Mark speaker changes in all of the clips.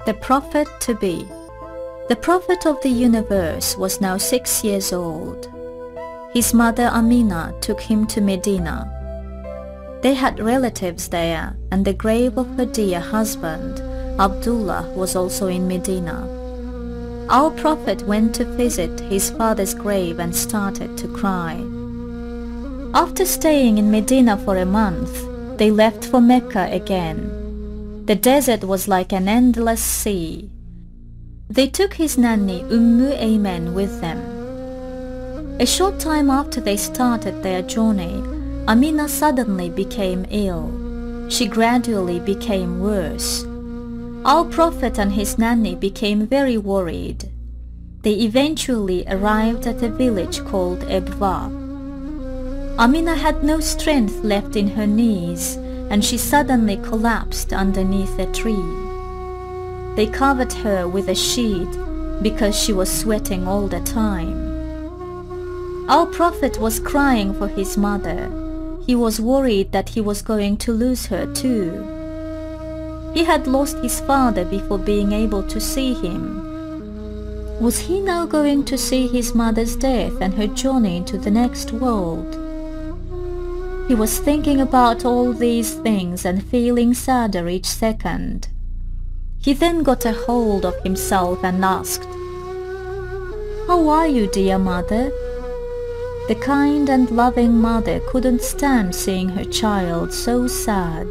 Speaker 1: The prophet-to-be. The prophet of the universe was now 6 years old. His mother Amina took him to Medina. They had relatives there, and the grave of her dear husband, Abdullah, was also in Medina. Our prophet went to visit his father's grave and started to cry. After staying in Medina for a month, they left for Mecca again. The desert was like an endless sea. They took his nanny Ayman with them. A short time after they started their journey, Amina suddenly became ill. She gradually became worse. Our prophet and his nanny became very worried. They eventually arrived at a village called Ebwa. Amina had no strength left in her knees, and she suddenly collapsed underneath a tree. They covered her with a sheet because she was sweating all the time. Our prophet was crying for his mother. He was worried that he was going to lose her too. He had lost his father before being able to see him. Was he now going to see his mother's death and her journey into the next world? He was thinking about all these things and feeling sadder each second. He then got a hold of himself and asked, "How are you, dear mother?" The kind and loving mother couldn't stand seeing her child so sad.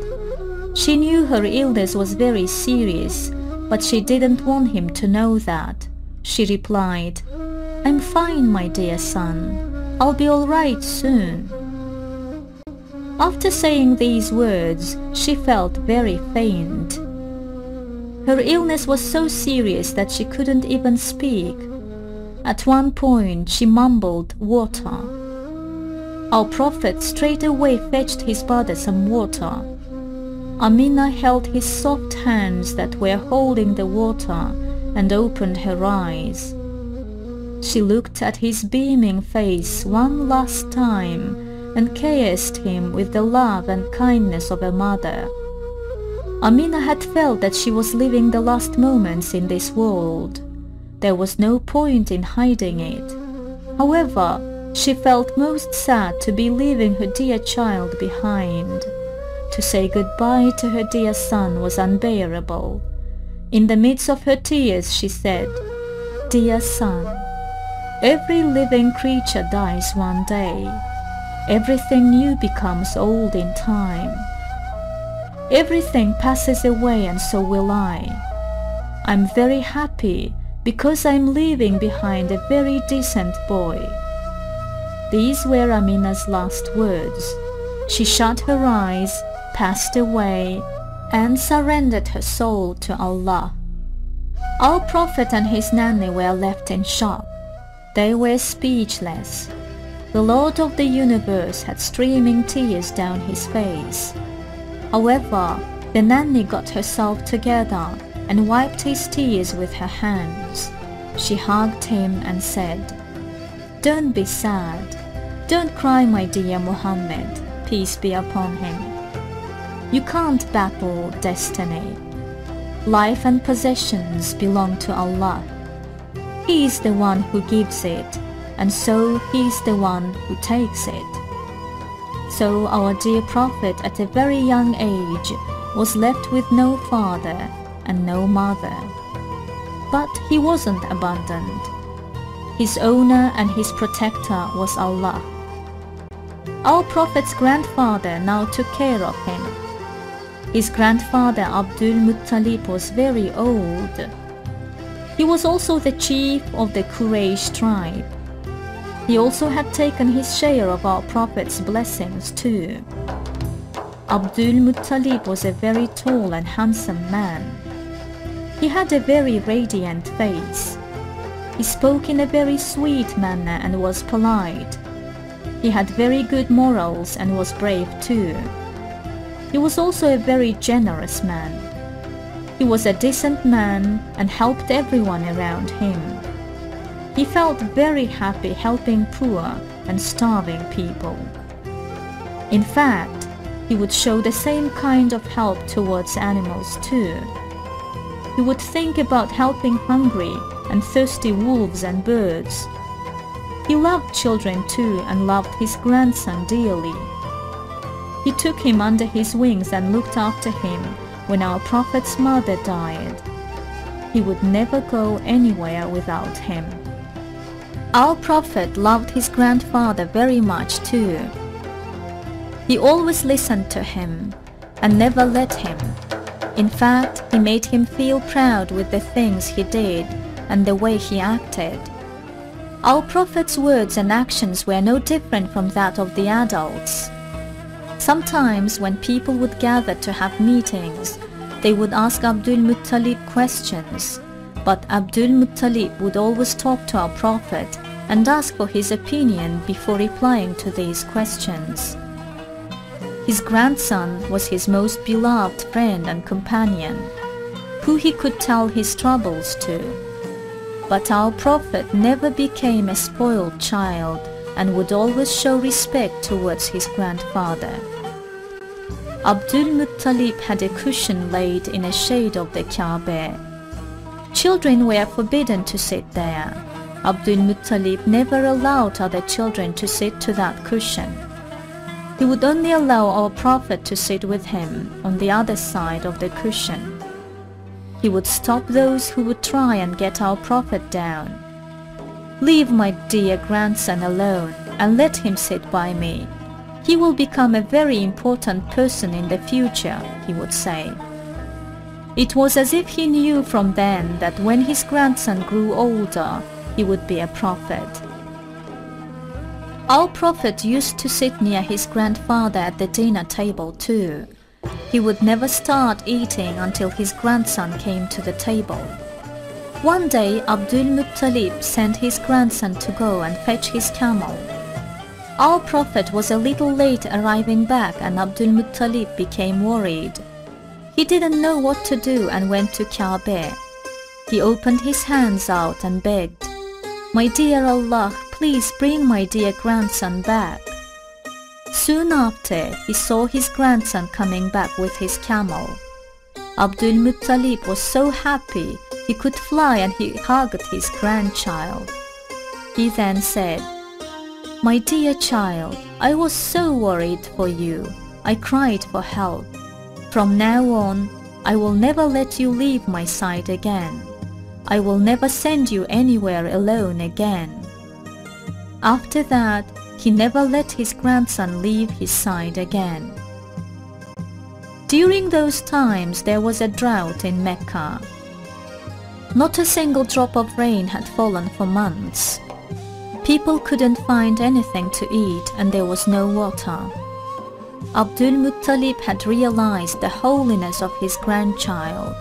Speaker 1: She knew her illness was very serious, but she didn't want him to know that. She replied, "I'm fine, my dear son. I'll be all right soon." After saying these words, she felt very faint. Her illness was so serious that she couldn't even speak. At one point, she mumbled water. Our prophet straight away fetched his brother some water. Amina held his soft hands that were holding the water and opened her eyes. She looked at his beaming face one last time and caressed him with the love and kindness of a mother. Amina had felt that she was living the last moments in this world. There was no point in hiding it. However, she felt most sad to be leaving her dear child behind. To say goodbye to her dear son was unbearable. In the midst of her tears, she said, "Dear son, every living creature dies one day. Everything new becomes old in time. Everything passes away, and so will I. I'm very happy because I'm leaving behind a very decent boy." These were Amina's last words. She shut her eyes, passed away, and surrendered her soul to Allah. Our prophet and his nanny were left in shock. They were speechless. The Lord of the universe had streaming tears down his face. However, the nanny got herself together and wiped his tears with her hands. She hugged him and said, "Don't be sad. Don't cry, my dear Muhammad, peace be upon him. You can't battle destiny. Life and possessions belong to Allah. He is the one who gives it, and so he is the one who takes it." So our dear prophet at a very young age was left with no father and no mother. But he wasn't abandoned. His owner and his protector was Allah. Our prophet's grandfather now took care of him. His grandfather Abdul Muttalib was very old. He was also the chief of the Quraysh tribe. He also had taken his share of our prophet's blessings too. Abdul Muttalib was a very tall and handsome man. He had a very radiant face. He spoke in a very sweet manner and was polite. He had very good morals and was brave too. He was also a very generous man. He was a decent man and helped everyone around him. He felt very happy helping poor and starving people. In fact, he would show the same kind of help towards animals too. He would think about helping hungry and thirsty wolves and birds. He loved children too and loved his grandson dearly. He took him under his wings and looked after him when our Prophet's mother died. He would never go anywhere without him. Our Prophet loved his grandfather very much too. He always listened to him and never let him. In fact, he made him feel proud with the things he did and the way he acted. Our Prophet's words and actions were no different from that of the adults. Sometimes when people would gather to have meetings, they would ask Abdul Muttalib questions, but Abdul Muttalib would always talk to our Prophet and ask for his opinion before replying to these questions. His grandson was his most beloved friend and companion, who he could tell his troubles to. But our Prophet never became a spoiled child and would always show respect towards his grandfather. Abdul Muttalib had a cushion laid in a shade of the Kaaba. Children were forbidden to sit there. Abdul Muttalib never allowed other children to sit to that cushion. He would only allow our Prophet to sit with him on the other side of the cushion. He would stop those who would try and get our Prophet down. "Leave my dear grandson alone and let him sit by me. He will become a very important person in the future," he would say. It was as if he knew from then that when his grandson grew older, he would be a prophet. Our Prophet used to sit near his grandfather at the dinner table too. He would never start eating until his grandson came to the table. One day, Abdul Muttalib sent his grandson to go and fetch his camel. Our Prophet was a little late arriving back and Abdul Muttalib became worried. He didn't know what to do and went to Kaaba. He opened his hands out and begged, "My dear Allah, please bring my dear grandson back." Soon after, he saw his grandson coming back with his camel. Abdul Muttalib was so happy he could fly and he hugged his grandchild. He then said, "My dear child, I was so worried for you. I cried for help. From now on, I will never let you leave my side again. I will never send you anywhere alone again." After that, he never let his grandson leave his side again. During those times, there was a drought in Mecca. Not a single drop of rain had fallen for months. People couldn't find anything to eat and there was no water. Abdul Muttalib had realized the holiness of his grandchild.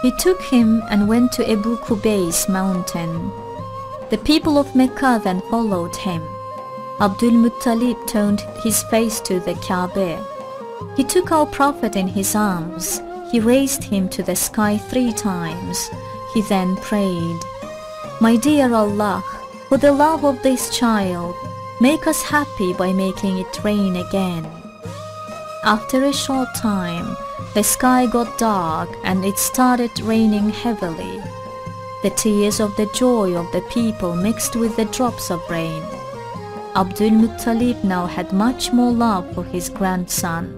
Speaker 1: He took him and went to Abu Qubay's mountain. The people of Mecca then followed him. Abdul Muttalib turned his face to the Kaaba. He took our Prophet in his arms. He raised him to the sky 3 times. He then prayed, "My dear Allah, for the love of this child, make us happy by making it rain again." After a short time, the sky got dark and it started raining heavily. The tears of the joy of the people mixed with the drops of rain. Abdul Muttalib now had much more love for his grandson.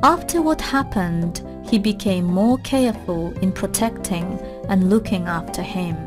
Speaker 1: After what happened, he became more careful in protecting and looking after him.